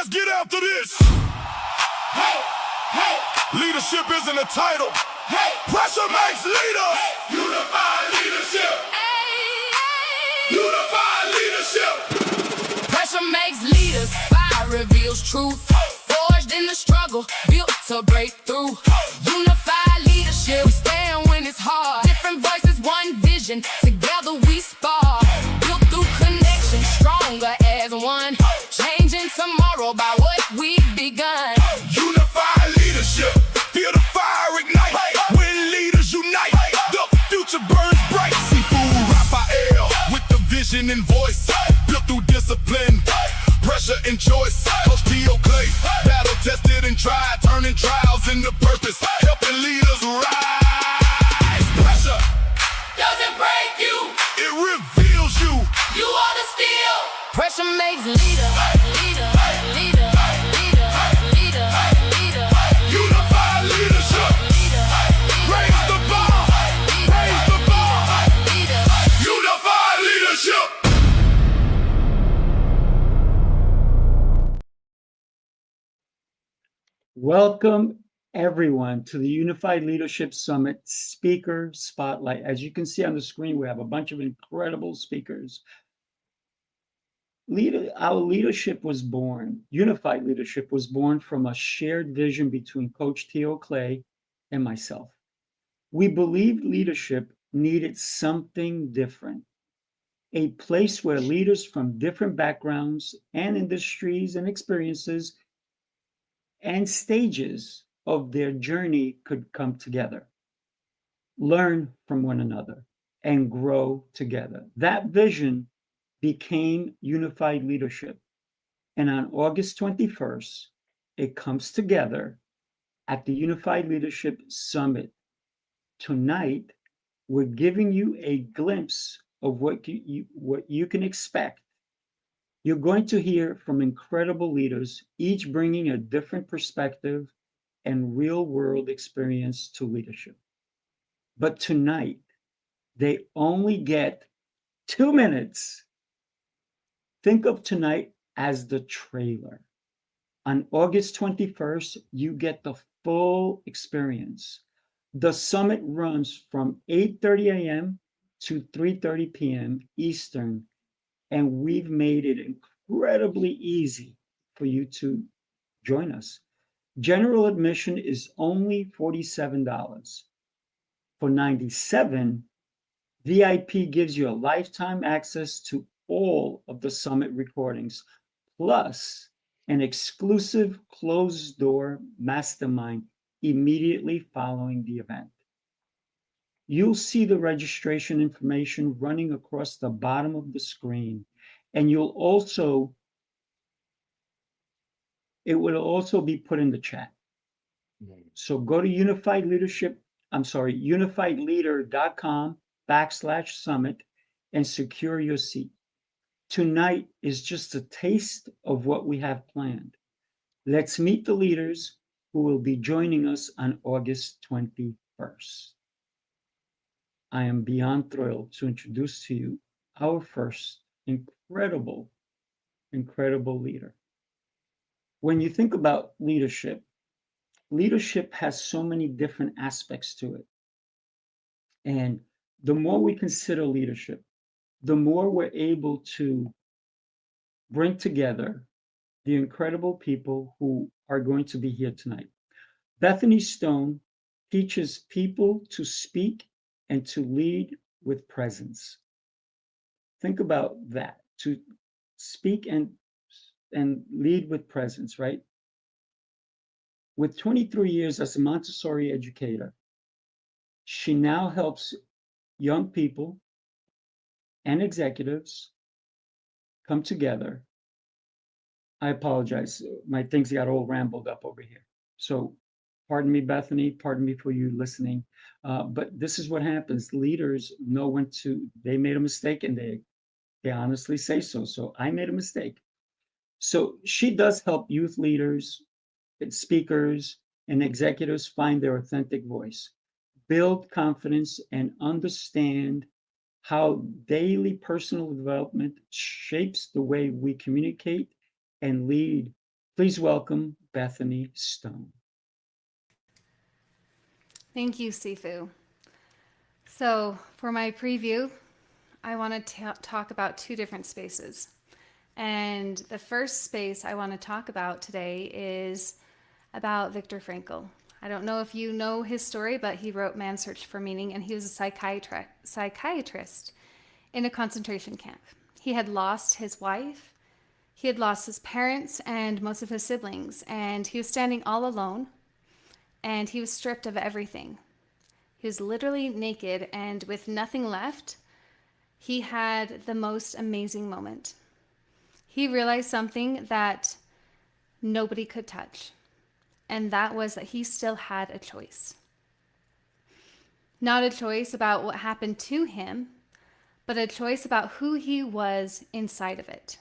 Let's get after this. Hey, hey. Leadership isn't a title. Hey, pressure makes leaders. Hey. Unified leadership. Hey, unified leadership. Pressure makes leaders. Fire reveals truth. Forged in the struggle, built to break through. Unified leadership. We stand when it's hard. Different voices, one vision. Together we spar. Built through connection, stronger as one. Changing tomorrow by what we've begun. Unified leadership. Feel the fire ignite. When leaders unite, the future burns bright. Seafood Raphael with the vision and voice. Built through discipline, pressure and choice. Coach T.O. Clay, battle tested and tried, turning trials into purpose, helping leaders rise. Pressure Doesn't break you, it reveals you. you are the steel. Pressure makes leader, leader, leader, leader, leader, leader. Unified leadership. Raise the bar. Raise the bar. Unified leadership. Welcome, everyone, to the Unified Leadership Summit Speaker Spotlight. As you can see on the screen, we have a bunch of incredible speakers. Our leadership was born, unified leadership was born from a shared vision between Coach T.O. Clay and myself. We believed leadership needed something different, a place where leaders from different backgrounds and industries and experiences and stages of their journey could come together, learn from one another, and grow together. That vision became unified leadership. And on August 21st, it comes together at the Unified Leadership Summit. Tonight, we're giving you a glimpse of what you can expect. You're going to hear from incredible leaders, each bringing a different perspective and real-world experience to leadership. But tonight, they only get 2 minutes. Think of tonight as the trailer. On August 21st, you get the full experience. The summit runs from 8:30 a.m. to 3:30 p.m. Eastern, and we've made it incredibly easy for you to join us. General admission is only $47. For $97, VIP gives you a lifetime access to all of the summit recordings, plus an exclusive closed-door mastermind immediately following the event. You'll see the registration information running across the bottom of the screen, and it will also be put in the chat. So go to unifiedleader.com/summit and secure your seat. Tonight is just a taste of what we have planned. Let's meet the leaders who will be joining us on August 21st. I am beyond thrilled to introduce to you our first incredible leader. When you think about leadership has so many different aspects to it. And the more we consider leadership, the more we're able to bring together the incredible people who are going to be here tonight. Bethany Stone teaches people to speak and to lead with presence. Think about that, to speak and lead with presence, right? With 23 years as a Montessori educator, she now helps young people and executives come together. I apologize, my things got all rambled up over here. So pardon me, Bethany, pardon me for you listening. But this is what happens. Leaders know when they made a mistake, and they honestly say so. So I made a mistake. So she does help youth leaders, speakers, and executives find their authentic voice, build confidence, and understand how daily personal development shapes the way we communicate and lead Please welcome Bethany Stone. Thank you, Sifu. So, for my preview, I want to talk about two different spaces. And the first space I want to talk about today is about Viktor Frankl. I don't know if you know his story, but he wrote Man's Search for Meaning, and he was a psychiatrist in a concentration camp. He had lost his wife, he had lost his parents and most of his siblings, and he was standing all alone, and he was stripped of everything. He was literally naked, and with nothing left, he had the most amazing moment. He realized something that nobody could touch, and that was that he still had a choice. Not a choice about what happened to him, but a choice about who he was inside of it.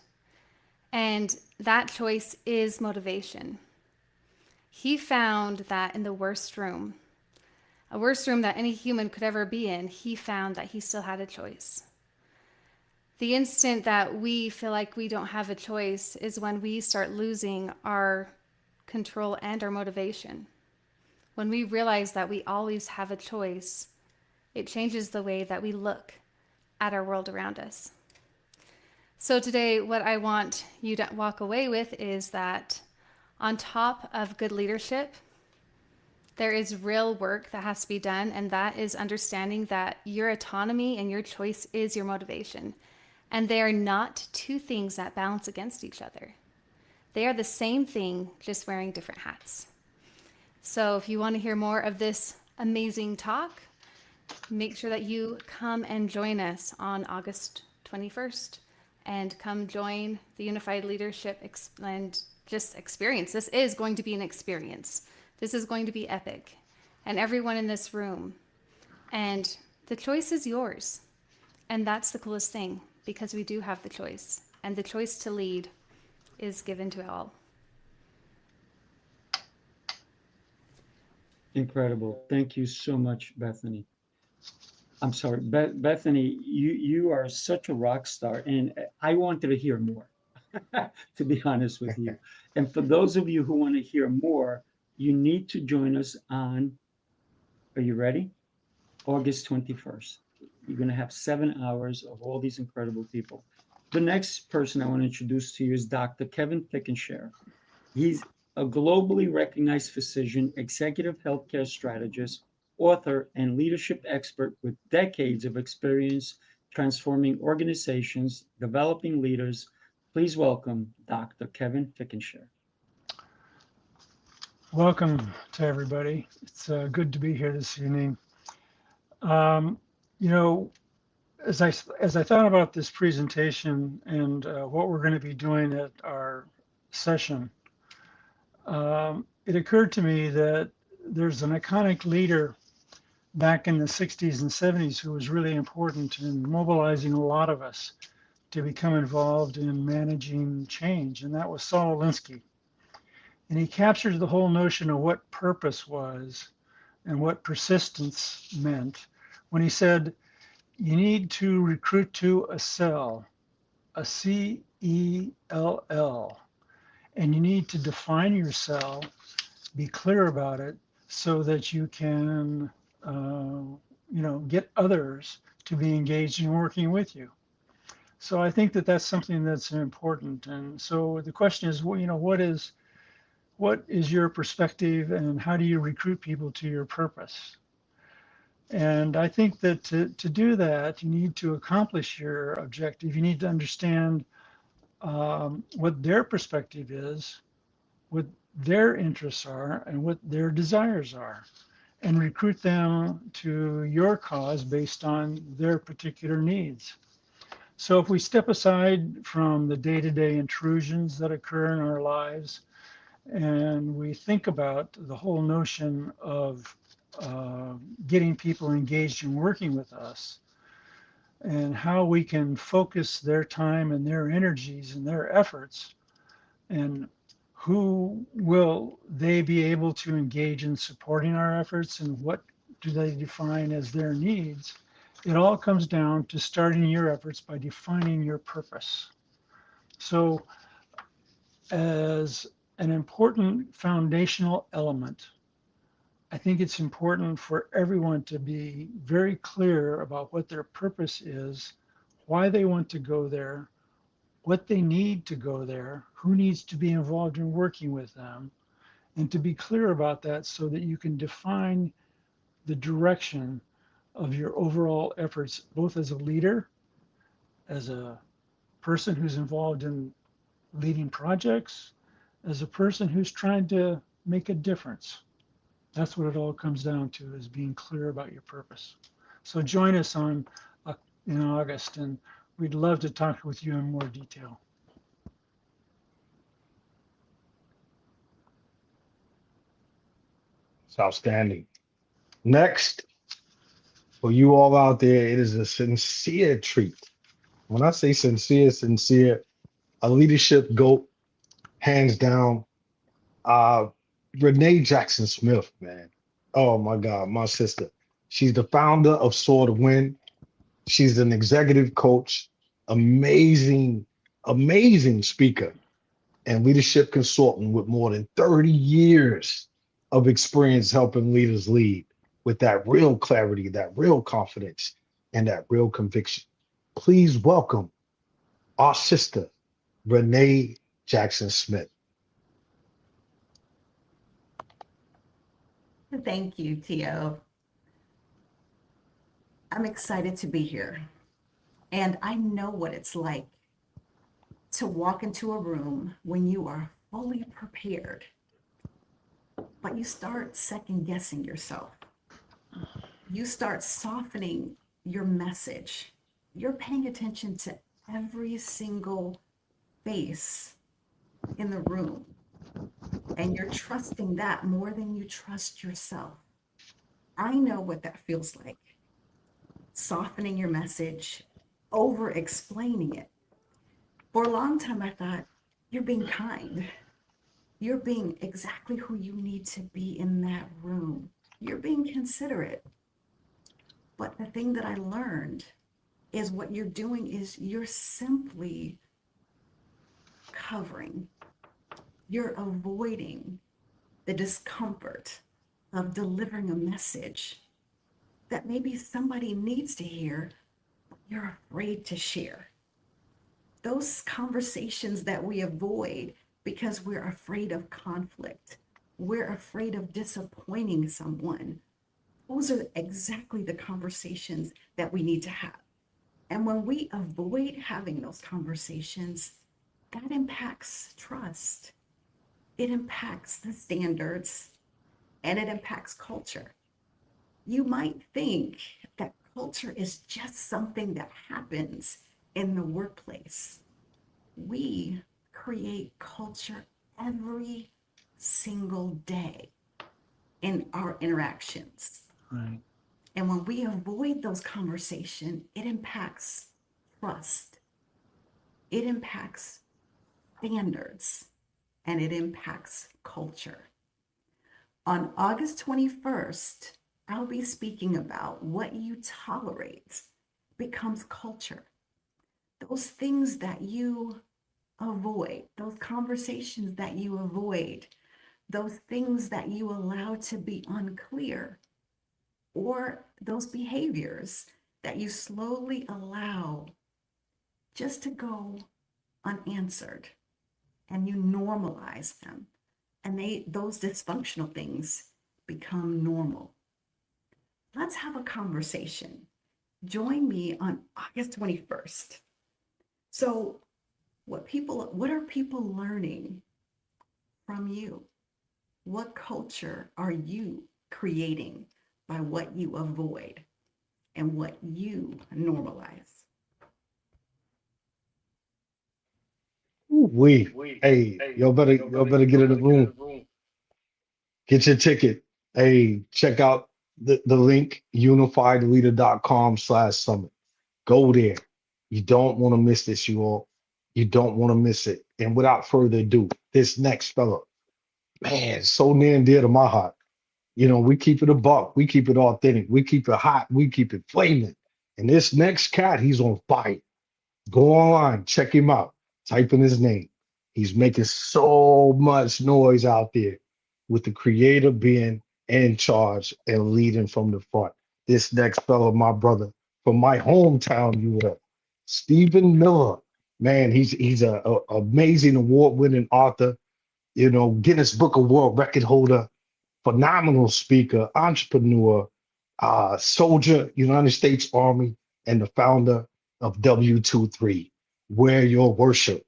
And that choice is motivation. He found that in the worst room, a worst room that any human could ever be in, he found that he still had a choice. The instant that we feel like we don't have a choice is when we start losing our control and our motivation. When we realize that we always have a choice, it changes the way that we look at our world around us. So today, what I want you to walk away with is that on top of good leadership, there is real work that has to be done, and that is understanding that your autonomy and your choice is your motivation. And they are not two things that balance against each other. They are the same thing, just wearing different hats. So if you want to hear more of this amazing talk, make sure that you come and join us on August 21st and come join the Unified Leadership and just experience. This is going to be an experience. This is going to be epic. And everyone in this room. And the choice is yours. And that's the coolest thing, because we do have the choice. And the choice to lead is given to all. Incredible. Thank you so much, Bethany. I'm sorry, Bethany, you are such a rock star, and I wanted to hear more, to be honest with you. And for those of you who want to hear more, you need to join us on, are you ready? August 21st. You're going to have 7 hours of all these incredible people. The next person I want to introduce to you is Dr. Kevin Fickenshare. He's a globally recognized physician, executive healthcare strategist, author, and leadership expert with decades of experience transforming organizations, developing leaders. Please welcome Dr. Kevin Fickenshare. Welcome to everybody. It's good to be here this evening. You know, as I thought about this presentation and what we're going to be doing at our session, it occurred to me that there's an iconic leader back in the 60s and 70s who was really important in mobilizing a lot of us to become involved in managing change, and that was Saul Alinsky. And he captures the whole notion of what purpose was and what persistence meant when he said, you need to recruit to a cell, a CELL, and you need to define your cell, be clear about it, so that you can, get others to be engaged in working with you. So I think that that's something that's important. And so the question is, what is your perspective, and how do you recruit people to your purpose? And I think that to do that, you need to accomplish your objective. You need to understand what their perspective is, what their interests are, and what their desires are, and recruit them to your cause based on their particular needs. So if we step aside from the day-to-day intrusions that occur in our lives, and we think about the whole notion of getting people engaged in working with us, and how we can focus their time and their energies and their efforts, and who will they be able to engage in supporting our efforts, and what do they define as their needs, it all comes down to starting your efforts by defining your purpose. So as an important foundational element. I think it's important for everyone to be very clear about what their purpose is, why they want to go there, what they need to go there, who needs to be involved in working with them, and to be clear about that so that you can define the direction of your overall efforts, both as a leader, as a person who's involved in leading projects, as a person who's trying to make a difference. That's what it all comes down to, is being clear about your purpose. So join us in August, and we'd love to talk with you in more detail. It's outstanding. Next, for you all out there, it is a sincere treat. When I say sincere, sincere, a leadership GOAT, hands down. Uh, Renee Jackson Smith, man. Oh my God, my sister. She's the founder of Soar to Win. She's an executive coach, amazing, amazing speaker, and leadership consultant with more than 30 years of experience helping leaders lead with that real clarity, that real confidence, and that real conviction. Please welcome our sister, Renee Jackson Smith. Thank you, Tio. I'm excited to be here. And I know what it's like to walk into a room when you are fully prepared, but you start second guessing yourself. You start softening your message. You're paying attention to every single face in the room, and you're trusting that more than you trust yourself. I know what that feels like. Softening your message, over explaining it. For a long time, I thought, you're being kind. You're being exactly who you need to be in that room. You're being considerate. But the thing that I learned is what you're doing is you're simply covering. You're avoiding the discomfort of delivering a message that maybe somebody needs to hear, but you're afraid to share. Those conversations that we avoid because we're afraid of conflict, we're afraid of disappointing someone. Those are exactly the conversations that we need to have. And when we avoid having those conversations, that impacts trust. It impacts the standards, and it impacts culture. You might think that culture is just something that happens in the workplace. We create culture every single day in our interactions. Right. And when we avoid those conversations, it impacts trust. It impacts standards, and it impacts culture. On August 21st, I'll be speaking about what you tolerate becomes culture. Those things that you avoid, those conversations that you avoid, those things that you allow to be unclear, or those behaviors that you slowly allow just to go unanswered, and you normalize them, and those dysfunctional things become normal. Let's have a conversation. Join me on August 21st. So what are people learning from you? What culture are you creating by what you avoid and what you normalize? Hey, y'all better get in the room. Get your ticket. Hey, check out the link, unifiedleader.com/summit. Go there. You don't want to miss this, you all. You don't want to miss it. And without further ado, this next fella, man, so near and dear to my heart. You know, we keep it a buck. We keep it authentic. We keep it hot. We keep it flaming. And this next cat, he's on fire. Go online, check him out. Type in his name. He's making so much noise out there with the creator being in charge and leading from the front. This next fellow, my brother from my hometown, Stephen Miller. Man, he's a amazing award-winning author, Guinness Book of World Record holder, phenomenal speaker, entrepreneur, soldier, United States Army, and the founder of W23, Where Your Worship,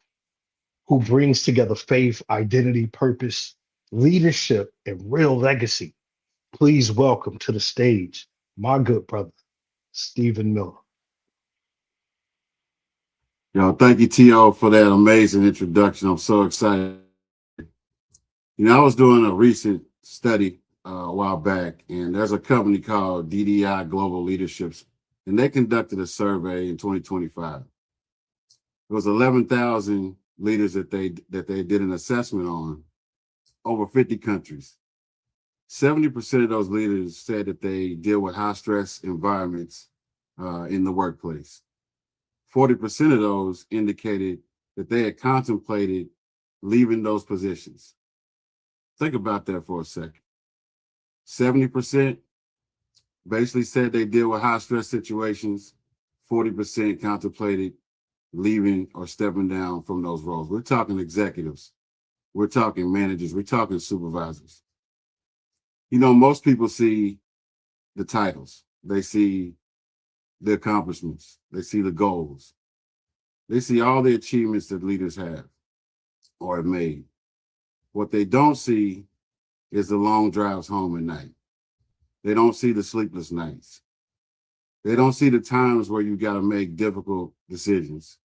who brings together faith, identity, purpose, leadership, and real legacy. Please welcome to the stage my good brother, Stephen Miller. Thank you, T.O., for that amazing introduction. I'm so excited. I was doing a recent study a while back, and there's a company called DDI Global Leaderships, and they conducted a survey in 2025. It was 11,000 leaders that they did an assessment on, over 50 countries. 70% of those leaders said that they deal with high stress environments in the workplace. 40% of those indicated that they had contemplated leaving those positions. Think about that for a second. 70% basically said they deal with high stress situations. 40% contemplated leaving or stepping down from those roles. We're talking executives. We're talking managers. We're talking supervisors. Most people see the titles. They see the accomplishments. They see the goals. They see all the achievements that leaders have or have made. What they don't see is the long drives home at night. They don't see the sleepless nights. They don't see the times where you got to make difficult decisions.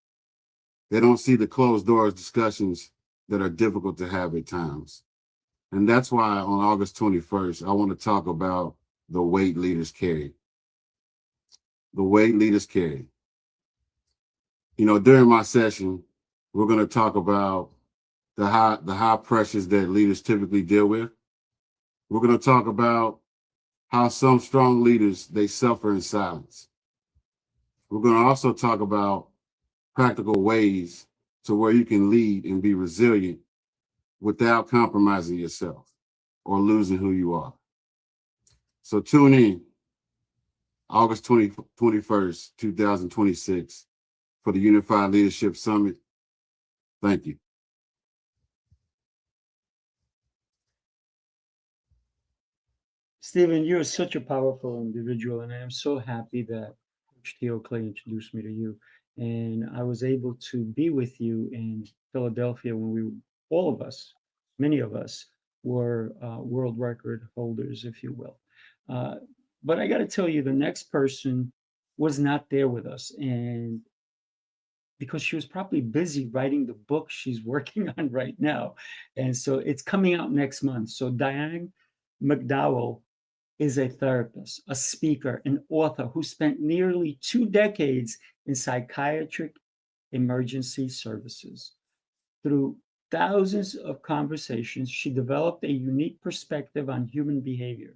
They don't see the closed doors discussions that are difficult to have at times. And that's why on August 21st, I want to talk about the weight leaders carry. The weight leaders carry. During my session, we're going to talk about the high pressures that leaders typically deal with. We're going to talk about how some strong leaders, they suffer in silence. We're going to also talk about practical ways to where you can lead and be resilient without compromising yourself or losing who you are. So tune in August 21st, 2026 for the Unified Leadership Summit. Thank you. Stephen, you're such a powerful individual, and I am so happy that Coach Theo Clay introduced me to you. And I was able to be with you in Philadelphia when all of us, many of us, were world record holders, if you will. But I got to tell you, the next person was not there with us, and because she was probably busy writing the book she's working on right now. And so it's coming out next month. So Diane McDowell is a therapist, a speaker, an author who spent nearly 2 decades in psychiatric emergency services. Through thousands of conversations, she developed a unique perspective on human behavior,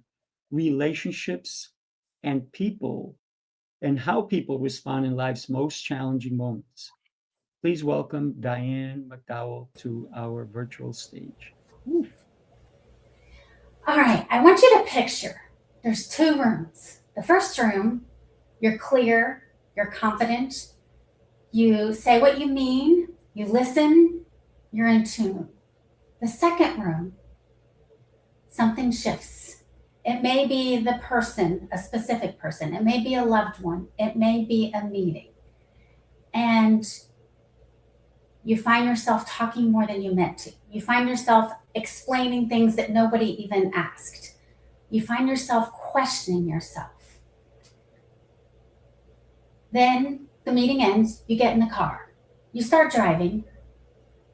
relationships, and people, and how people respond in life's most challenging moments. Please welcome Diane McDowell to our virtual stage. All right, I want you to picture there's 2 rooms. The first room, you're clear, you're confident, you say what you mean, you listen, you're in tune. The second room, something shifts. It may be the person, a specific person, it may be a loved one, it may be a meeting. And you find yourself talking more than you meant to. You find yourself explaining things that nobody even asked. You find yourself questioning yourself. Then the meeting ends, you get in the car, you start driving,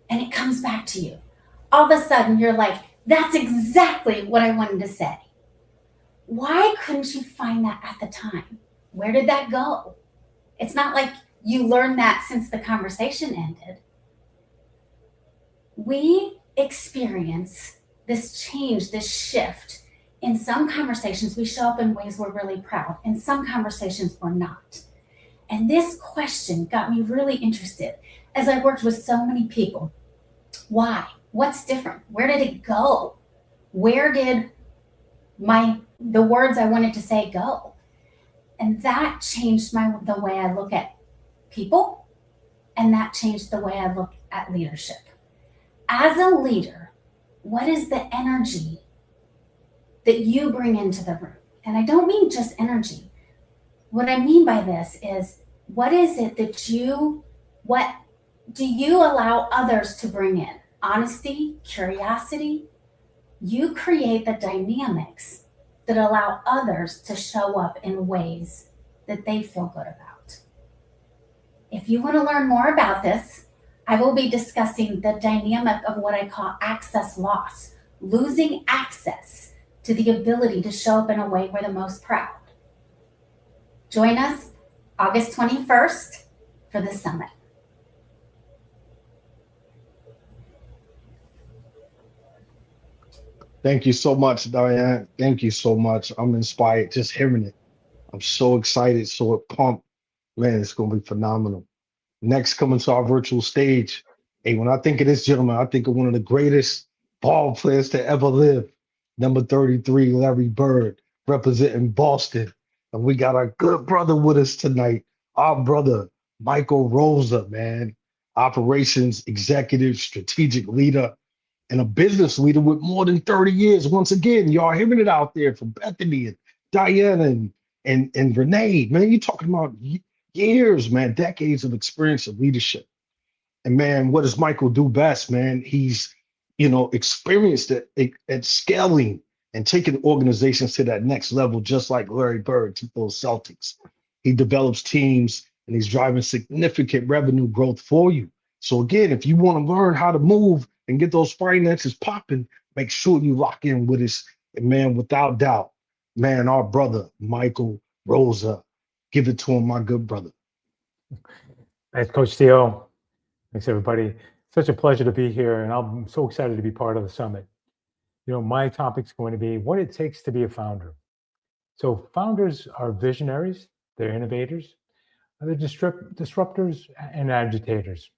and it comes back to you. All of a sudden, you're like, that's exactly what I wanted to say. Why couldn't you find that at the time? Where did that go? It's not like you learned that since the conversation ended. We experience this change, this shift. In some conversations, we show up in ways we're really proud. In some conversations, we're not. And this question got me really interested as I worked with so many people Why? What's different? Where did it go? Where did the words I wanted to say go? And that changed the way I look at people, and that changed the way I look at leadership. As a leader, what is the energy that you bring into the room? And I don't mean just energy. What I mean by this is, what is it that what do you allow others to bring in? Honesty, curiosity. You create the dynamics that allow others to show up in ways that they feel good about. If you want to learn more about this, I will be discussing the dynamic of what I call access loss, losing access to the ability to show up in a way we're the most proud. Join us August 21st for the summit. Thank you so much, Diane. Thank you so much. I'm inspired just hearing it. I'm so excited, so pumped. Man, it's going to be phenomenal. Next, coming to our virtual stage. Hey, when I think of this gentleman, I think of one of the greatest ball players to ever live. Number 33, Larry Bird, representing Boston. And we got our good brother with us tonight, our brother, Michael Rosa, man. Operations executive, strategic leader, and a business leader with more than 30 years. Once again, y'all hearing it out there from Bethany and Diana and Renee. Man, you're talking about years, man, decades of experience of leadership. And man, what does Michael do best, man? He's, experienced at scaling and taking organizations to that next level, just like Larry Bird took those Celtics. He develops teams and he's driving significant revenue growth for you. So again, if you want to learn how to move and get those finances popping, make sure you lock in with us. And man, without doubt, man, our brother, Michael Rosa, give it to him, my good brother. Thanks, Coach Theo. Thanks, everybody. Such a pleasure to be here, and I'm so excited to be part of the summit. My topic's going to be what it takes to be a founder. So founders are visionaries, they're innovators, they're disruptors and agitators.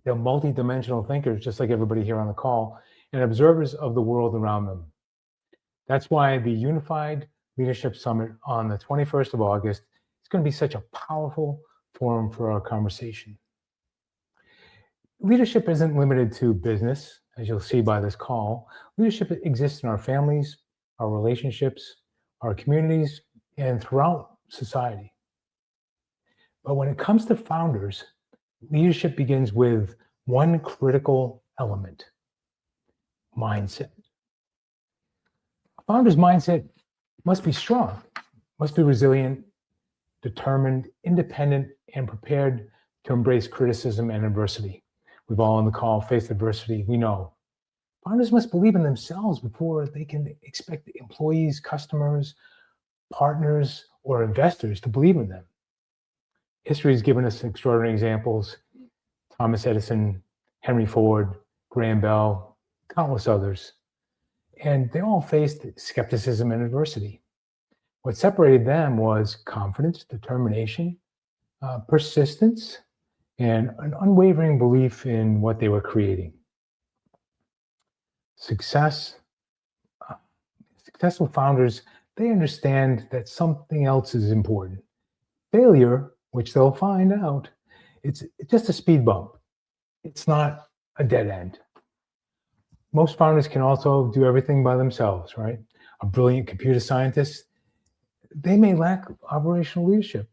They're multi-dimensional thinkers, just like everybody here on the call, and observers of the world around them. That's why the Unified Leadership Summit on the 21st of August is going to be such a powerful forum for our conversation. Leadership isn't limited to business, as you'll see by this call. Leadership exists in our families, our relationships, our communities, and throughout society. But when it comes to founders, leadership begins with one critical element: mindset. A founder's mindset must be strong, must be resilient, determined, independent, and prepared to embrace criticism and adversity. We've all on the call faced adversity, we know. Founders must believe in themselves before they can expect employees, customers, partners, or investors to believe in them. History has given us extraordinary examples: Thomas Edison, Henry Ford, Graham Bell, countless others. And they all faced skepticism and adversity. What separated them was confidence, determination, persistence, and an unwavering belief in what they were creating. Successful founders, they understand that something else is important. Failure, which they'll find out, it's just a speed bump. It's not a dead end. Most founders can also do everything by themselves, right? A brilliant computer scientist, they may lack operational leadership.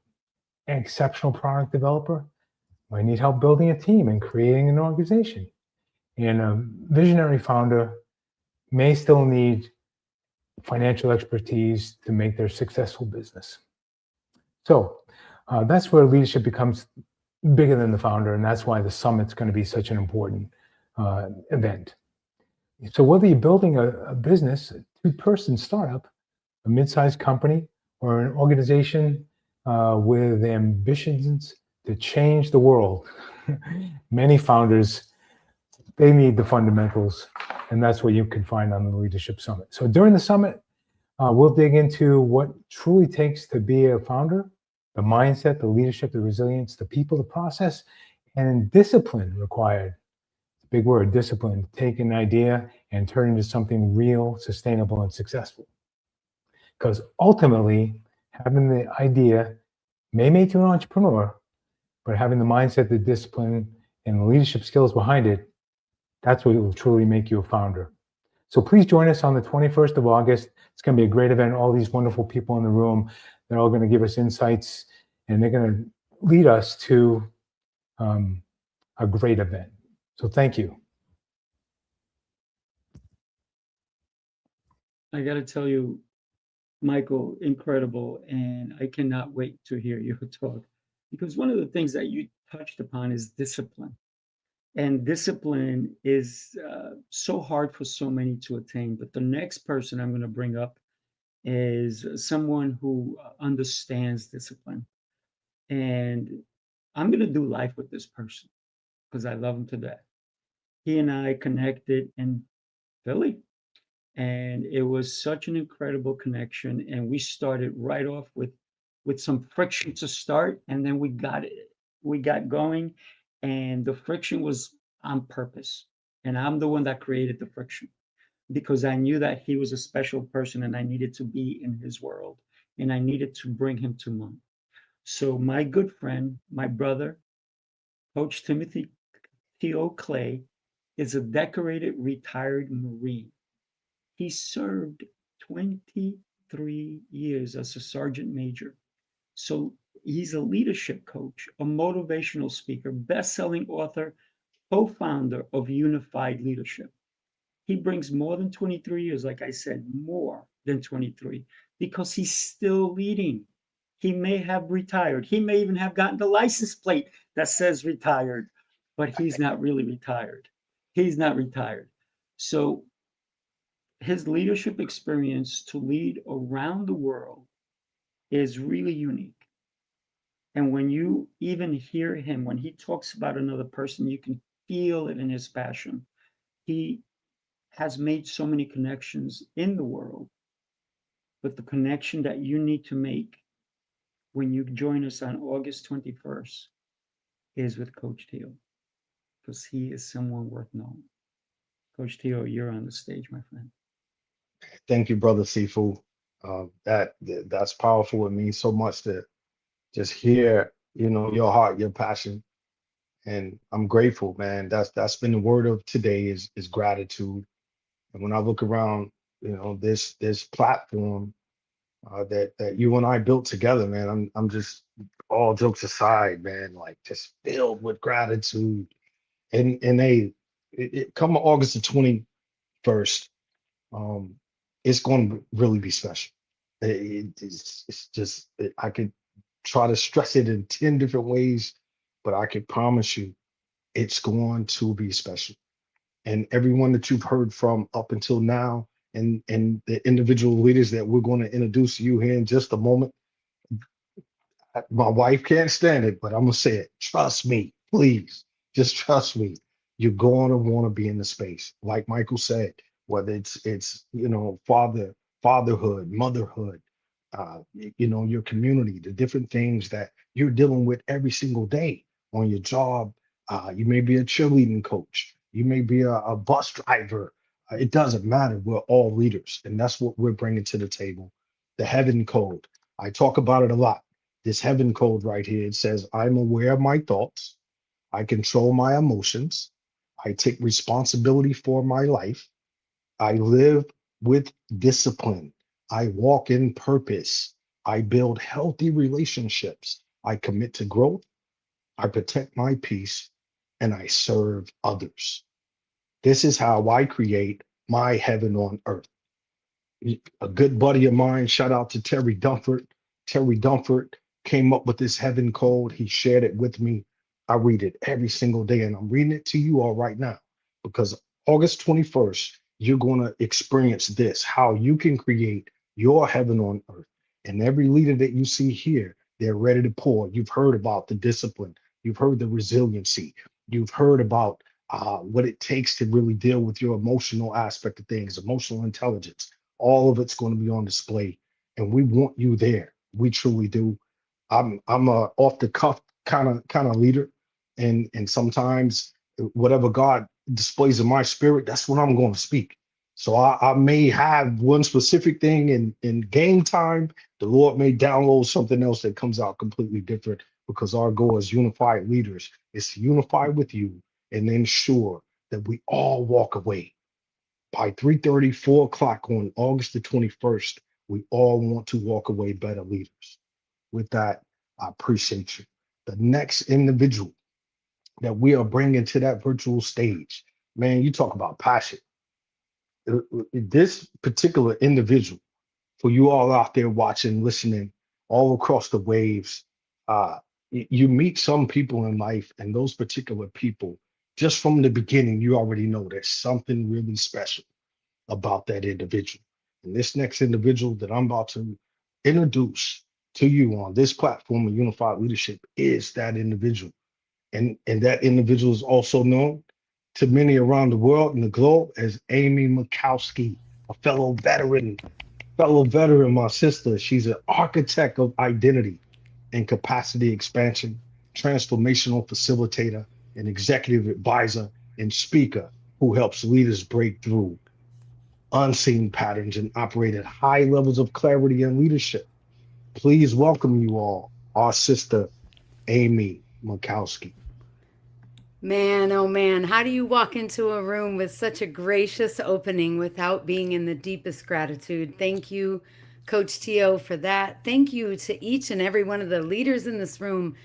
An exceptional product developer might need help building a team and creating an organization. And a visionary founder may still need financial expertise to make their successful business. So that's where leadership becomes bigger than the founder, and that's why the summit's going to be such an important event. So whether you're building a business, a two-person startup, a mid-sized company, or an organization with ambitions to change the world, many founders, they need the fundamentals, and that's what you can find on the Leadership Summit. So during the summit, we'll dig into what truly takes to be a founder, the mindset, the leadership, the resilience, the people, the process, and discipline required big word, discipline, take an idea and turn it into something real, sustainable, and successful. Because ultimately, having the idea may make you an entrepreneur, but having the mindset, the discipline, and the leadership skills behind it, that's what will truly make you a founder. So please join us on the 21st of August. It's going to be a great event. All these wonderful people in the room, they're all going to give us insights, and they're going to lead us to a great event. So thank you. I got to tell you, Michael, incredible. And I cannot wait to hear you talk, because one of the things that you touched upon is discipline. And discipline is so hard for so many to attain. But the next person I'm going to bring up is someone who understands discipline. And I'm going to do life with this person because I love him to death. He and I connected in Philly, and it was such an incredible connection. And we started right off with some friction to start, and then we got going, and the friction was on purpose. And I'm the one that created the friction because I knew that he was a special person and I needed to be in his world and I needed to bring him to mine. So my good friend, my brother, Coach Timothy T.O. Clay, is a decorated retired Marine. He served 23 years as a sergeant major. So he's a leadership coach, a motivational speaker, best-selling author, co-founder of Unified Leadership. He brings more than 23 years, like I said, more than 23, because he's still leading. He may have retired. He may even have gotten the license plate that says retired, but he's not really retired. He's not retired. So his leadership experience to lead around the world is really unique. And when you even hear him, when he talks about another person, you can feel it in his passion. He has made so many connections in the world, but the connection that you need to make when you join us on August 21st is with Coach Teo, because he is someone worth knowing. Coach Teo, you're on the stage, my friend. Thank you, brother Sifu. That's powerful. It means so much to just hear, your heart, your passion, and I'm grateful, man. That's been the word of today is gratitude. And when I look around, this platform that you and I built together, man, I'm just, all jokes aside, man, like just filled with gratitude. And come August the 21st, um, it's going to really be special. It's just I could try to stress it in 10 different ways, but I can promise you it's going to be special. And everyone that you've heard from up until now, and the individual leaders that we're going to introduce to you here in just a moment, my wife can't stand it, but I'm gonna say it. Trust me, please. Just trust me. You're going to want to be in the space. Like Michael said, whether it's fatherhood, motherhood, your community, the different things that you're dealing with every single day on your job. You may be a cheerleading coach. You may be a bus driver. It doesn't matter. We're all leaders, and that's what we're bringing to the table. The heaven code. I talk about it a lot. This heaven code right here, it says, I'm aware of my thoughts. I control my emotions. I take responsibility for my life. I live with discipline. I walk in purpose. I build healthy relationships. I commit to growth. I protect my peace and I serve others. This is how I create my heaven on earth. A good buddy of mine, shout out to Terry Dunford. Terry Dunford came up with this heaven code. He shared it with me. I read it every single day, and I'm reading it to you all right now because August 21st, you're going to experience this, how you can create your heaven on earth. And every leader that you see here, they're ready to pour. You've heard about the discipline, you've heard the resiliency, you've heard about what it takes to really deal with your emotional aspect of things, emotional intelligence. All of it's going to be on display, and we want you there. We truly do. I'm a off the cuff kind of leader, and sometimes whatever God displays of my spirit, that's what I'm going to speak. So I may have one specific thing in game time. The Lord may download something else that comes out completely different, because our goal as unified leaders is to unify with you and ensure that we all walk away by 3:30, 4 o'clock on August the 21st. We all want to walk away better leaders. With that, I appreciate you. The next individual that we are bringing to that virtual stage, man, you talk about passion. This particular individual, for you all out there watching, listening, all across the waves, you meet some people in life, and those particular people, just from the beginning, you already know there's something really special about that individual. And this next individual that I'm about to introduce to you on this platform of unified leadership is that individual. And that individual is also known to many around the world and the globe as Amy Makowski, a fellow veteran, my sister. She's an architect of identity and capacity expansion, transformational facilitator, an executive advisor, and speaker who helps leaders break through unseen patterns and operate at high levels of clarity and leadership. Please welcome you all, our sister, Amy Makowski. Man, oh man, how do you walk into a room with such a gracious opening without being in the deepest gratitude? Thank you, Coach Tio, for that. Thank you to each and every one of the leaders in this room.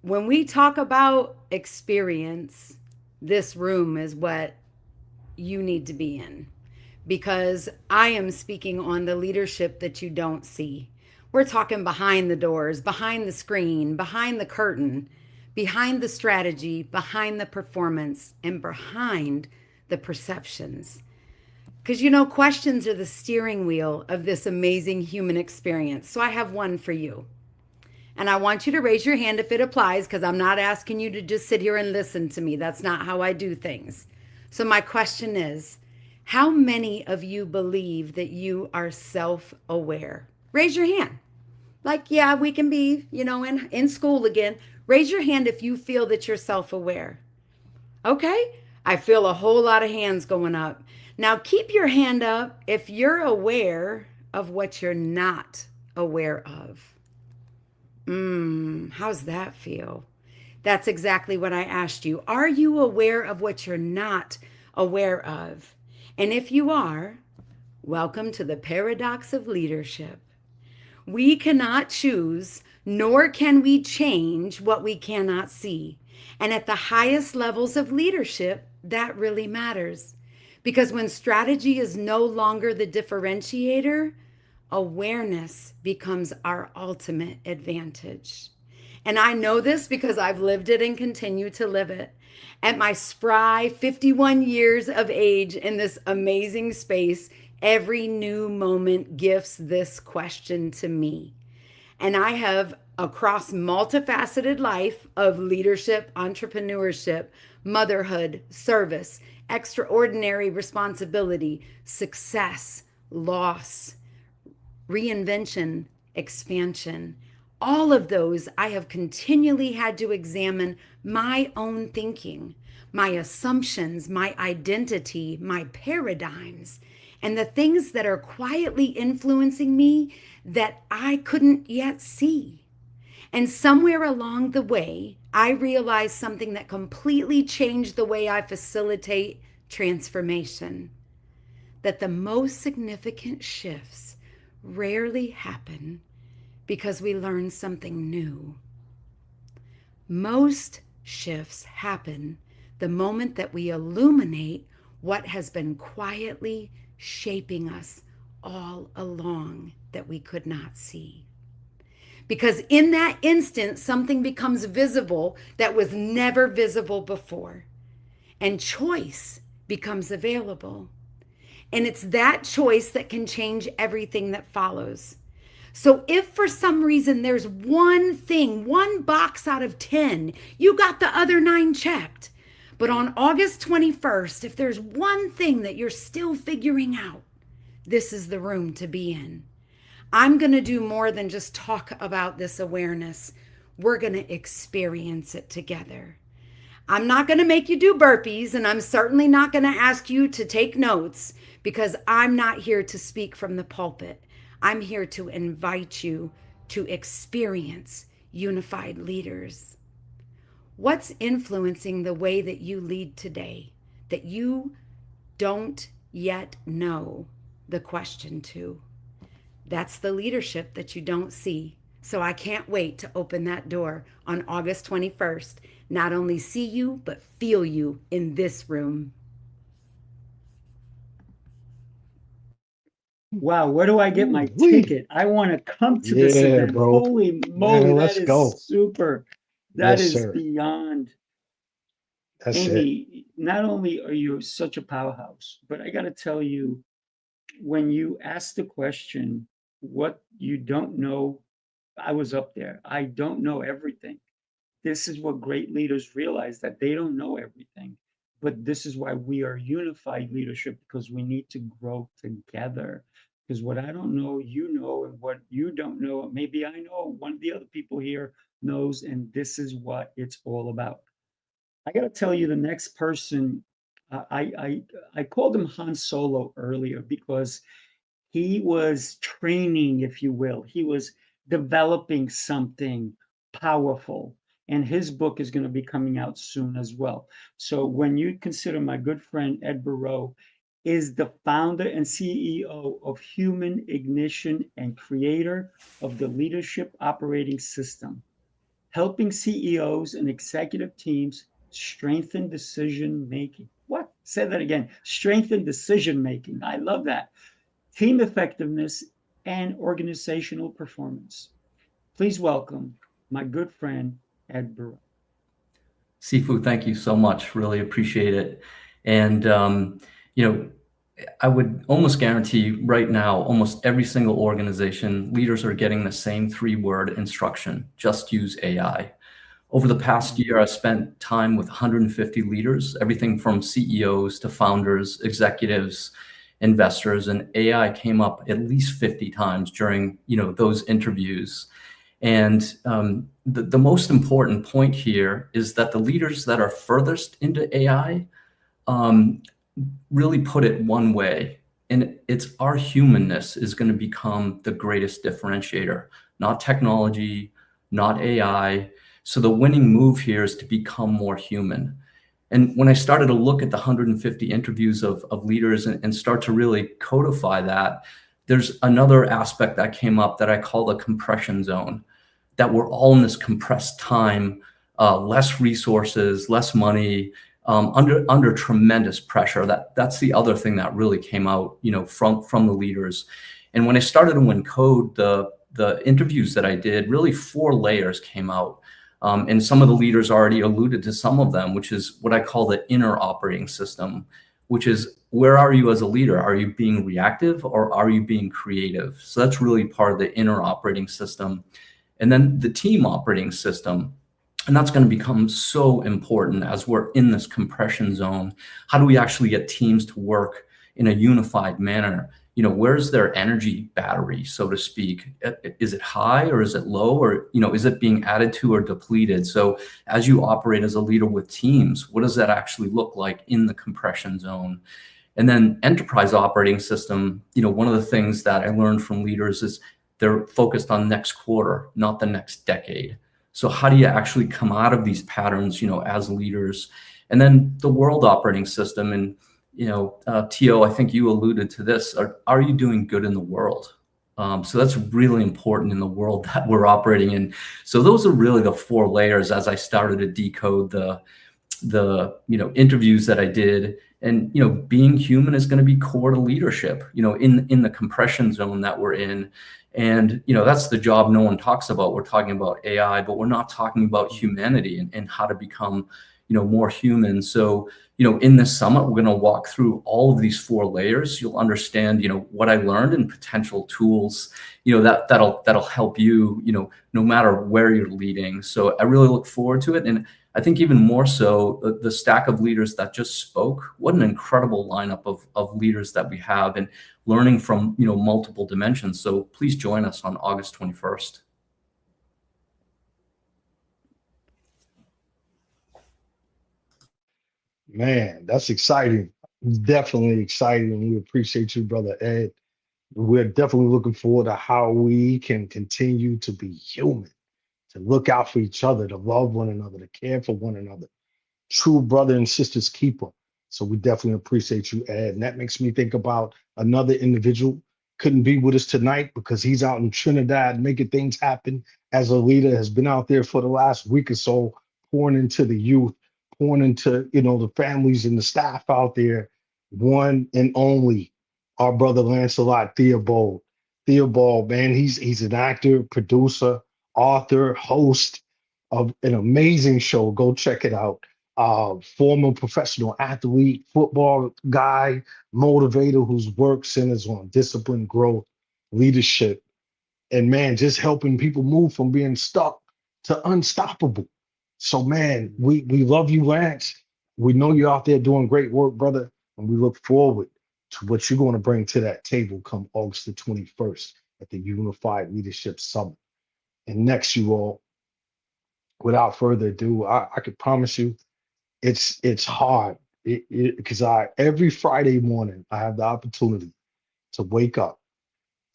When we talk about experience, this room is what you need to be in, because I am speaking on the leadership that you don't see. We're talking behind the doors, behind the screen, behind the curtain, behind the strategy, behind the performance, and behind the perceptions. Because questions are the steering wheel of this amazing human experience. So I have one for you. And I want you to raise your hand if it applies, because I'm not asking you to just sit here and listen to me. That's not how I do things. So my question is, how many of you believe that you are self-aware? Raise your hand. Like, yeah, we can be, in school again. Raise your hand if you feel that you're self-aware. Okay, I feel a whole lot of hands going up. Now keep your hand up if you're aware of what you're not aware of. How's that feel? That's exactly what I asked you. Are you aware of what you're not aware of? And if you are, welcome to the paradox of leadership. We cannot choose, nor can we change what we cannot see. And at the highest levels of leadership, that really matters. Because when strategy is no longer the differentiator, awareness becomes our ultimate advantage. And I know this because I've lived it and continue to live it. At my spry 51 years of age in this amazing space, every new moment gifts this question to me. And I have, across multifaceted life of leadership, entrepreneurship, motherhood, service, extraordinary responsibility, success, loss, reinvention, expansion, all of those, I have continually had to examine my own thinking, my assumptions, my identity, my paradigms, and the things that are quietly influencing me that I couldn't yet see. And somewhere along the way, I realized something that completely changed the way I facilitate transformation. That the most significant shifts rarely happen because we learn something new. Most shifts happen the moment that we illuminate what has been quietly shaping us all along that we could not see. Because in that instant, something becomes visible that was never visible before, and choice becomes available. And it's that choice that can change everything that follows. So if for some reason there's one thing, one box out of 10, you got the other 9 checked. But on August 21st, if there's one thing that you're still figuring out, this is the room to be in. I'm going to do more than just talk about this awareness. We're going to experience it together. I'm not going to make you do burpees, and I'm certainly not going to ask you to take notes, because I'm not here to speak from the pulpit. I'm here to invite you to experience unified leaders. What's influencing the way that you lead today that you don't yet know the question to? That's the leadership that you don't see. So I can't wait to open that door on August 21st. Not only see you, but feel you in this room. Wow, where do I get my Ooh-wee. ticket? I want to come to this Yeah, event. bro. Holy moly, Man, that let's go. is super. That Yes, is sir. beyond. That's it. Amy, not only are you such a powerhouse, but I got to tell you, when you ask the question, what you don't know, I was up there. I don't know everything. This is what great leaders realize, that they don't know everything. But this is why we are unified leadership, because we need to grow together. Because what I don't know, you know, and what you don't know, maybe I know, one of the other people here knows, and this is what it's all about. I got to tell you, the next person, I called him Han Solo earlier because he was training, if you will. He was developing something powerful. And his book is going to be coming out soon as well. So when you consider my good friend Ed Burrow is the founder and CEO of Human Ignition and creator of the Leadership Operating System, helping CEOs and executive teams strengthen decision making. What? Say that again. Strengthen decision making. I love that. Team effectiveness and organizational performance. Please welcome my good friend, Ed Burrow. Sifu, thank you so much. Really appreciate it. And, you know, I would almost guarantee right now, almost every single organization, leaders are getting the same 3-word instruction: just use AI. Over the past year, I spent time with 150 leaders, everything from CEOs to founders, executives, investors, and AI came up at least 50 times during, those interviews. And the most important point here is that the leaders that are furthest into AI really put it one way, and it's our humanness is going to become the greatest differentiator, not technology, not AI. So the winning move here is to become more human. And when I started to look at the 150 interviews of leaders and start to really codify that, there's another aspect that came up that I call the compression zone, that we're all in this compressed time, less resources, less money, under tremendous pressure. That's the other thing that really came out, from the leaders. And when I started to encode the interviews that I did, really 4 layers came out. And some of the leaders already alluded to some of them, which is what I call the inner operating system, which is, where are you as a leader? Are you being reactive or are you being creative? So that's really part of the inner operating system. And then the team operating system. And that's going to become so important as we're in this compression zone. How do we actually get teams to work in a unified manner? Where's their energy battery, so to speak? Is it high or is it low, or, is it being added to or depleted? So as you operate as a leader with teams, what does that actually look like in the compression zone? And then enterprise operating system, one of the things that I learned from leaders is they're focused on next quarter, not the next decade. So how do you actually come out of these patterns, as leaders? And then the world operating system, and Tio, I think you alluded to this. Are you doing good in the world? So that's really important in the world that we're operating in. So those are really the 4 layers as I started to decode the interviews that I did. And being human is going to be core to leadership, in the compression zone that we're in. And that's the job no one talks about. We're talking about AI, but we're not talking about humanity and how to become more human. So in this summit, we're going to walk through all of these 4 layers. You'll understand what I learned and potential tools that'll help you, no matter where you're leading. So I really look forward to it. And I think even more so, the stack of leaders that just spoke, what an incredible lineup of leaders that we have, and learning from multiple dimensions. So please join us on August 21st. Man, that's exciting. Definitely exciting. We appreciate you, brother Ed. We're definitely looking forward to how we can continue to be human, to look out for each other, to love one another, to care for one another. True brother and sister's keeper. So we definitely appreciate you, Ed. And that makes me think about another individual. Couldn't be with us tonight because he's out in Trinidad making things happen as a leader, has been out there for the last week or so, pouring into the youth, pouring into, the families and the staff out there. One and only our brother Lancelot Theobald. Theobald, man, he's an actor, producer, author, host of an amazing show. Go check it out. Former professional athlete, football guy, motivator whose work centers on discipline, growth, leadership, and man, just helping people move from being stuck to unstoppable. So, man, we love you, Lance. We know you're out there doing great work, brother, and we look forward to what you're going to bring to that table come August the 21st at the Unified Leadership Summit. And next, you all, without further ado, I could promise you it's hard because I every Friday morning I have the opportunity to wake up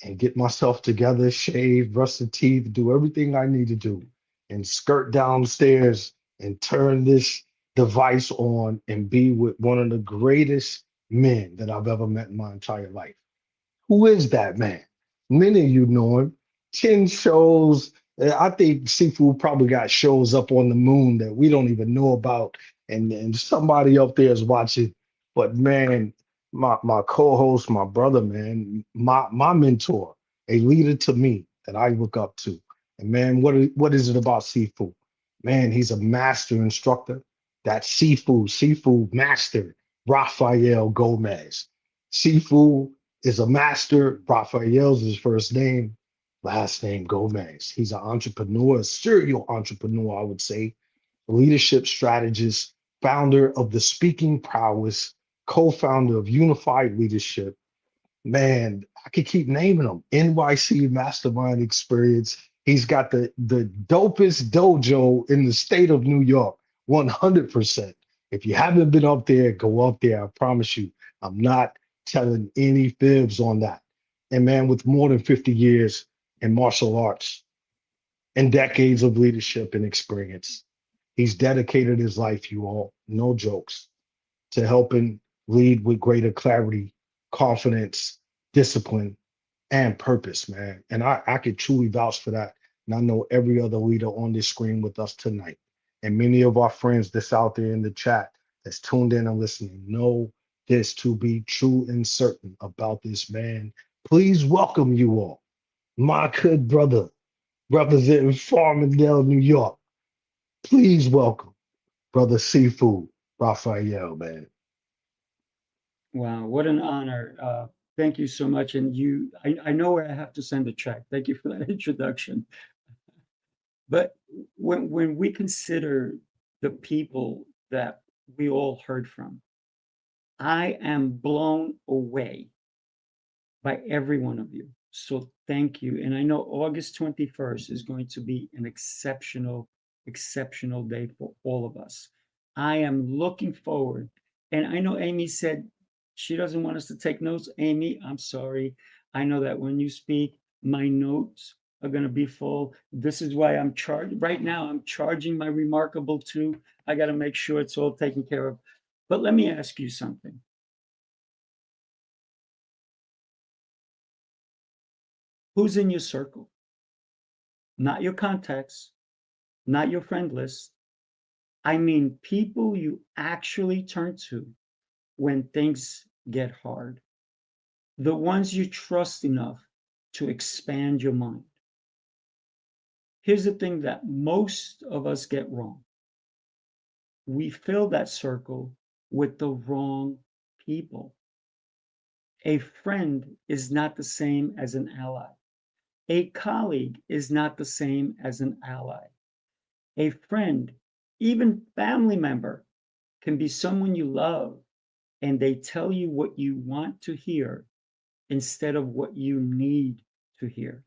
and get myself together, shave, brush the teeth, do everything I need to do, and skirt downstairs and turn this device on and be with one of the greatest men that I've ever met in my entire life. Who is that man? Many of you know him. 10 shows. I think Seafood probably got shows up on the moon that we don't even know about. And somebody up there is watching. But man, my co-host, my brother, man, my mentor, a leader to me that I look up to. And man, what is it about Seafood? Man, he's a master instructor. That's seafood master, Rafael Gomez. Seafood is a master. Raphael's his first name, last name Gomez. He's an entrepreneur, a serial entrepreneur, I would say, a leadership strategist, founder of the Speaking Prowess, co-founder of Unified Leadership. Man, I could keep naming them. NYC Mastermind Experience. He's got the dopest dojo in the state of New York, 100%. If you haven't been up there, go up there. I promise you, I'm not telling any fibs on that. And man, with more than 50 years in martial arts and decades of leadership and experience, he's dedicated his life, you all, no jokes, to helping lead with greater clarity, confidence, discipline, and purpose, man. And I could truly vouch for that. And I know every other leader on this screen with us tonight, and many of our friends that's out there in the chat that's tuned in and listening know this to be true and certain about this man. Please welcome you all, my good brother, representing Farmingdale, New York. Please welcome brother Seafood, Raphael, man. Wow, what an honor. Thank you so much. And I know where I have to send a check. Thank you for that introduction. But when we consider the people that we all heard from, I am blown away by every one of you. So thank you. And I know August 21st is going to be an exceptional, exceptional day for all of us. I am looking forward. And I know Amy said she doesn't want us to take notes. Amy, I'm sorry. I know that when you speak, my notes are going to be full. This is why I'm charged. Right now, I'm charging my Remarkable 2. I got to make sure it's all taken care of. But let me ask you something. Who's in your circle? Not your contacts, not your friend list. I mean, people you actually turn to when things get hard. The ones you trust enough to expand your mind. Here's the thing that most of us get wrong. We fill that circle with the wrong people. A friend is not the same as an ally. A colleague is not the same as an ally. A friend, even family member, can be someone you love and they tell you what you want to hear instead of what you need to hear.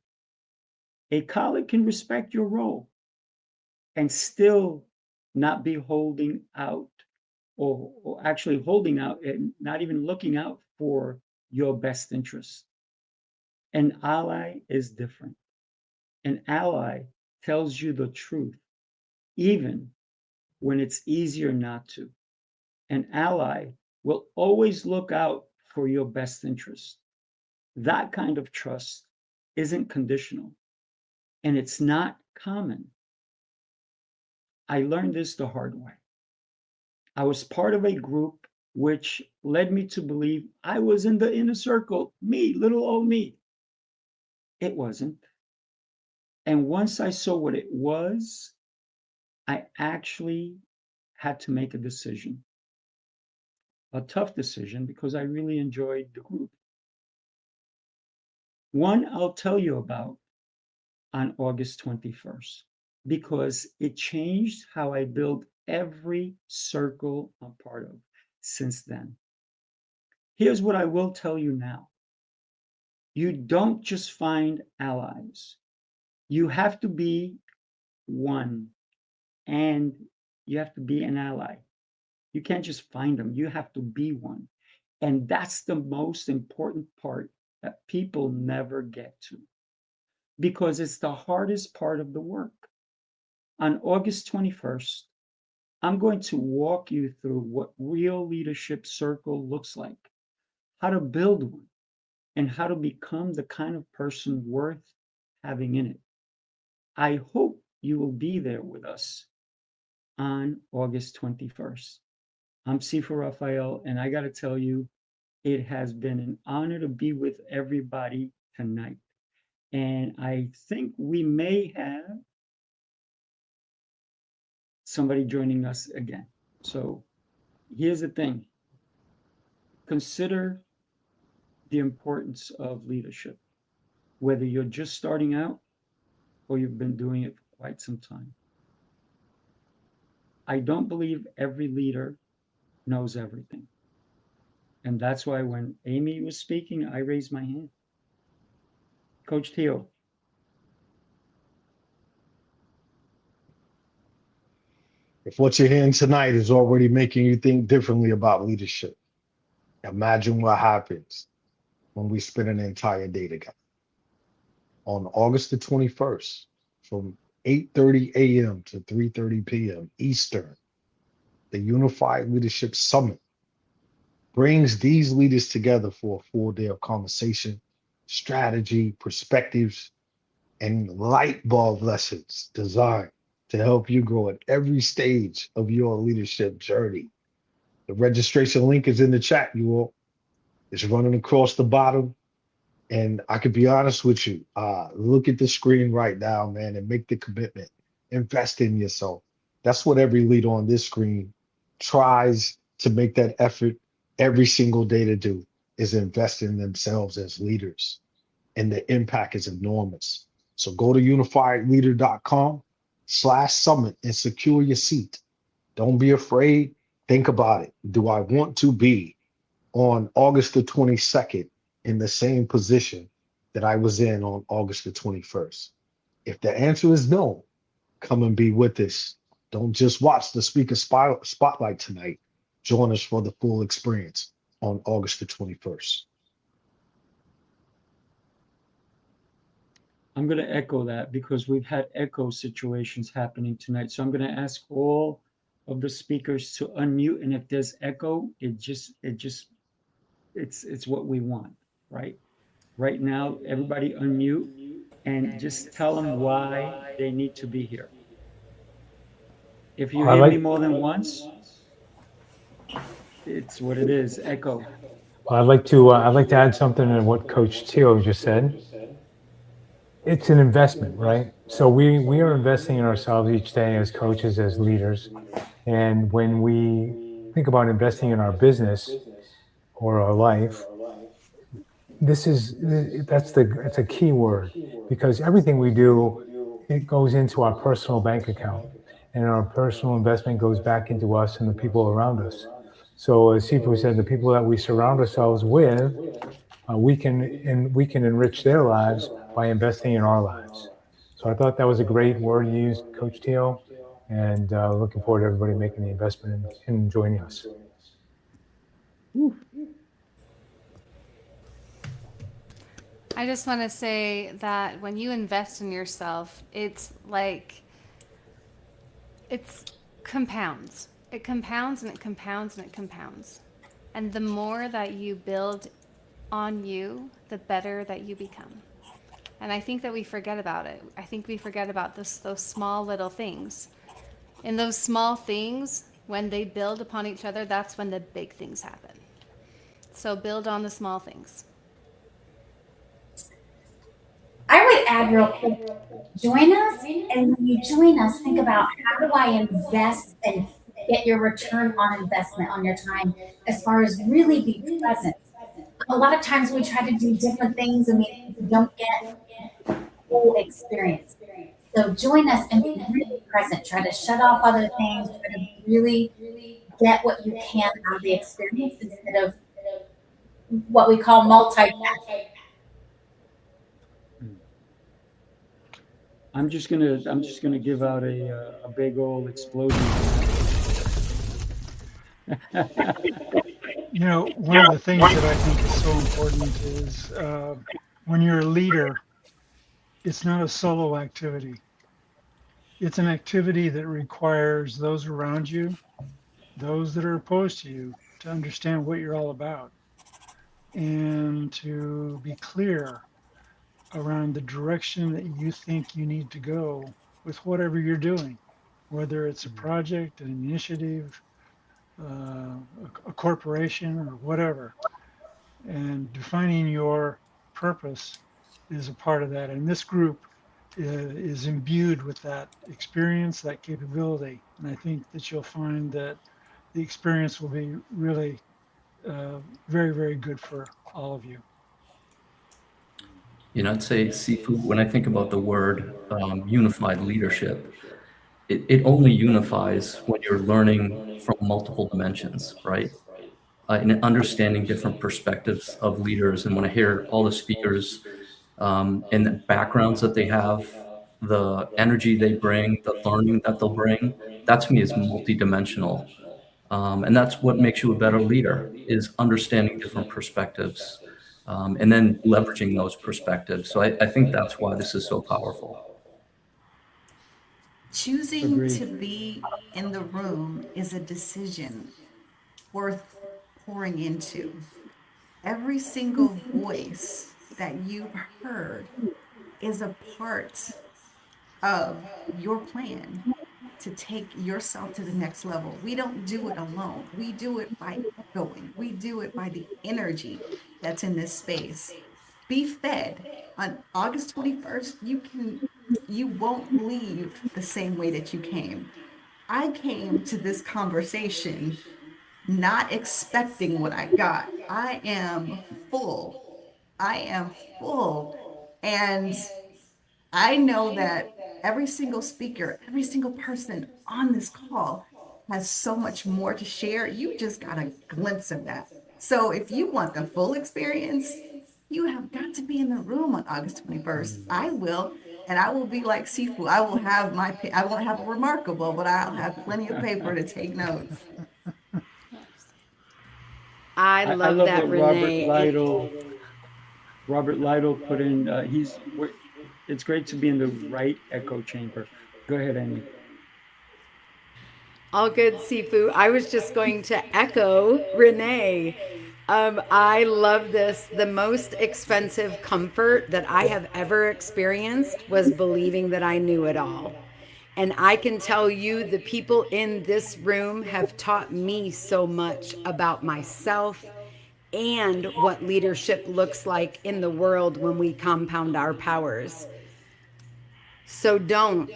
A colleague can respect your role and still not be holding out or actually holding out and not even looking out for your best interest. An ally is different. An ally tells you the truth, even when it's easier not to. An ally will always look out for your best interest. That kind of trust isn't conditional, and it's not common. I learned this the hard way. I was part of a group which led me to believe I was in the inner circle, me, little old me. It wasn't. And once I saw what it was, I actually had to make a decision, a tough decision, because I really enjoyed the group. One I'll tell you about on August 21st, because it changed how I build every circle I'm part of since then. Here's what I will tell you now. You don't just find allies. You have to be one, and you have to be an ally. You can't just find them, you have to be one. And that's the most important part that people never get to, because it's the hardest part of the work. On August 21st, I'm going to walk you through what real leadership circle looks like, how to build one, and how to become the kind of person worth having in it. I hope you will be there with us on August 21st. I'm Sifa Raphael, and I got to tell you, it has been an honor to be with everybody tonight. And I think we may have somebody joining us again. So here's the thing. Consider the importance of leadership, whether you're just starting out or you've been doing it for quite some time. I don't believe every leader knows everything. And that's why when Amy was speaking, I raised my hand. Coach Teo. If what you're hearing tonight is already making you think differently about leadership, imagine what happens when we spend an entire day together. On August the 21st, from 8:30 a.m. to 3:30 p.m. Eastern, the Unified Leadership Summit brings these leaders together for a full day of conversation, strategy, perspectives, and light bulb lessons designed to help you grow at every stage of your leadership journey. The registration link is in the chat, you all. It's running across the bottom. And I could be honest with you, look at the screen right now, man, and make the commitment. Invest in yourself. That's what every leader on this screen tries to make that effort every single day to do, is invest in themselves as leaders. And the impact is enormous. So go to unifiedleader.com/summit and secure your seat. Don't be afraid. Think about it. Do I want to be on August the 22nd in the same position that I was in on August the 21st? If the answer is no, come and be with us. Don't just watch the speaker spotlight tonight. Join us for the full experience on August the 21st. I'm going to echo that because we've had echo situations happening tonight. So I'm going to ask all of the speakers to unmute, and if there's echo, it's what we want, right? Right now, everybody unmute and just tell them why they need to be here. If you hear me more than once, it's what it is, echo. Well, I'd like to add something to what Coach Teo just said. It's an investment, right? So we are investing in ourselves each day as coaches, as leaders. And when we think about investing in our business or our life, it's a key word, because everything we do, it goes into our personal bank account, and our personal investment goes back into us and the people around us. So as Sifu said, the people that we surround ourselves with, we can enrich their lives by investing in our lives. So I thought that was a great word you used, Coach Teo, And looking forward to everybody making the investment and joining us. I just want to say that when you invest in yourself, it's like it's compounds. It compounds and it compounds and it compounds. And the more that you build on you, the better that you become. And I think that we forget about it. I think we forget about those small little things. And those small things, when they build upon each other, that's when the big things happen. So build on the small things. I would add real quick, join us, and when you join us, think about how do I invest and get your return on investment on your time as far as really be present. A lot of times we try to do different things and we don't get full experience. So join us and be really present. Try to shut off other things. Try to really get what you can out of the experience instead of what we call multitasking. I'm just gonna give out a big old explosion. You know, one of the things that I think is so important is when you're a leader, it's not a solo activity. It's an activity that requires those around you, those that are opposed to you, to understand what you're all about and to be clear around the direction that you think you need to go with whatever you're doing, whether it's a project, an initiative, a corporation, or whatever. And defining your purpose is a part of that. And this group is imbued with that experience, that capability. And I think that you'll find that the experience will be really very, very good for all of you. You know, I'd say, Sifu, when I think about the word unified leadership, it only unifies when you're learning from multiple dimensions, right? And understanding different perspectives of leaders. And when I hear all the speakers and the backgrounds that they have, the energy they bring, the learning that they'll bring, that to me is multidimensional. And that's what makes you a better leader, is understanding different perspectives and then leveraging those perspectives. So I think that's why this is so powerful. Choosing Agreed. to be in the room is a decision worth pouring into. Every single voice that you've heard is a part of your plan to take yourself to the next level. We don't do it alone. We do it by echoing. We do it by the energy that's in this space. Be fed. On August 21st, you won't leave the same way that you came. I came to this conversation not expecting what I got. I am full. I am full. And I know that every single speaker, every single person on this call has so much more to share. You just got a glimpse of that. So if you want the full experience, you have got to be in the room on August 21st. I will, and I will be like Sifu. I will have I won't have a remarkable, but I'll have plenty of paper to take notes. I I love love that, what Renee. Robert Lytle put in. It's great to be in the right echo chamber. Go ahead, Amy. All good, Sifu. I was just going to echo Renee. I love this. The most expensive comfort that I have ever experienced was believing that I knew it all. And I can tell you, the people in this room have taught me so much about myself and what leadership looks like in the world when we compound our powers. So don't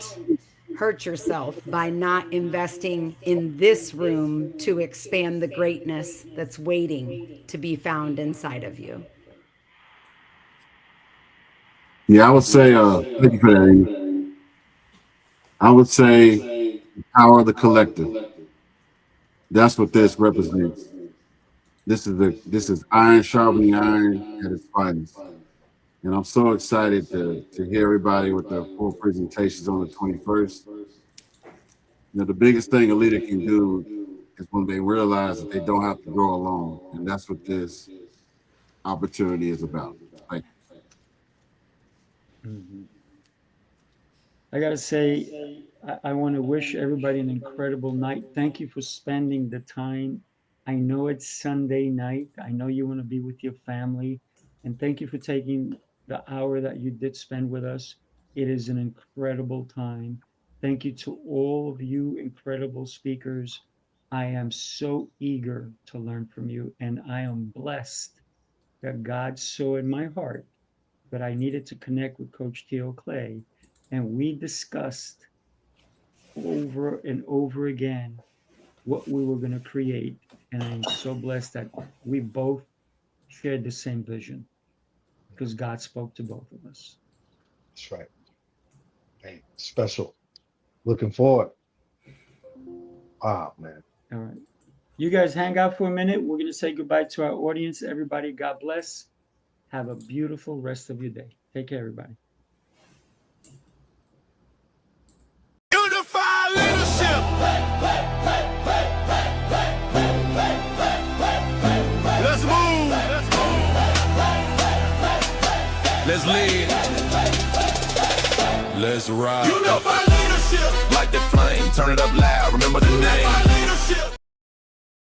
hurt yourself by not investing in this room to expand the greatness that's waiting to be found inside of you. Yeah, I would say, thank you for that, Amy. I would say the power of the collective. That's what this represents. This is iron sharpening iron at its finest. And I'm so excited to hear everybody with the full presentations on the 21st. You know, the biggest thing a leader can do is when they realize that they don't have to grow alone. And that's what this opportunity is about. Like, I gotta say, I want to wish everybody an incredible night. Thank you for spending the time. I know it's Sunday night. I know you want to be with your family. And thank you for taking the hour that you did spend with us. It is an incredible time. Thank you to all of you incredible speakers. I am so eager to learn from you, and I am blessed that God saw in my heart that I needed to connect with Coach Theo Clay, and we discussed over and over again what we were going to create. And I'm so blessed that we both shared the same vision because God spoke to both of us. That's right. Hey, special. Looking forward. Wow, man. All right. You guys hang out for a minute. We're going to say goodbye to our audience. Everybody, God bless. Have a beautiful rest of your day. Take care, everybody. Unify leadership. Let's move. Let's lead. Let's ride. Unify leadership. Like the flame, turn it up loud. Remember the name. Unify leadership.